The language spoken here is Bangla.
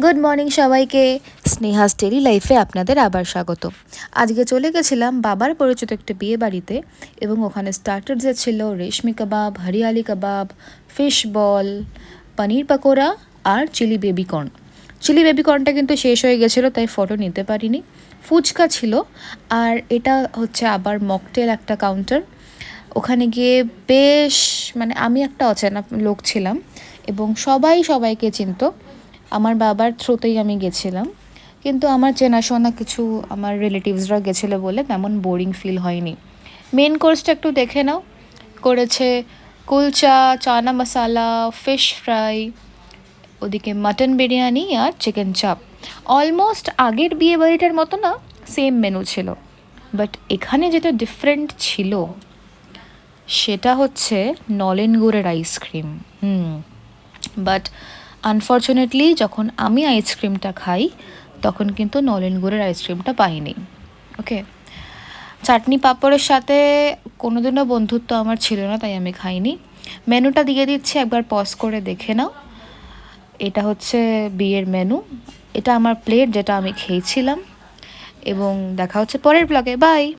গুড মর্নিং সবাইকে, স্নেহাস ডেলি লাইফে আপনাদের আবার স্বাগত। আজকে চলে গেছিলাম বাবার পরিচিত একটা বিয়ে বাড়িতে, এবং ওখানে স্টার্টার্সে ছিল রেশমি কাবাব, হরিয়ালি কাবাব, ফিশ বল, পনির পকোড়া আর চিলি বেবিকর্ন। চিলি বেবিকর্নটা কিন্তু শেষ হয়ে গেছিলো, তাই ফটো নিতে পারিনি। ফুচকা ছিল, আর এটা হচ্ছে আবার মকটেল একটা কাউন্টার। ওখানে গিয়ে বেশ আমি একটা অচেনা লোক ছিলাম, এবং সবাইকে চিনতো। আমার বাবার থ্রুতেই আমি গেছিলাম, কিন্তু আমার চেনাশোনা কিছু আমার রিলেটিভসরা গেছিলো বলে তেমন বোরিং ফিল হয়নি। মেন কোর্সটা একটু দেখে নাও। করেছে কুলচা, চানা মশালা, ফিশ ফ্রাই, ওদিকে মাটন বিরিয়ানি আর চিকেন চাপ। অলমোস্ট আগের বিয়ে বাড়িটার মতো না, সেম মেনু ছিল। বাট এখানে যেটা ডিফারেন্ট ছিল সেটা হচ্ছে নলেন গুড়ের আইসক্রিম। বাট আনফর্চুনেটলি যখন আমি আইসক্রিমটা খাই তখন কিন্তু নলেন গুড়ের আইসক্রিমটা পাইনি। ওকে, চাটনি পাঁপড়ের সাথে কোনোদিনও বন্ধুত্ব আমার ছিল না, তাই আমি খাইনি। মেনুটা দিয়ে দিচ্ছি, একবার পজ করে দেখে নাও। এটা হচ্ছে বিয়ের মেনু, এটা আমার প্লেট যেটা আমি খেয়েছিলাম, এবং দেখা হচ্ছে পরের ব্লগে। বাই।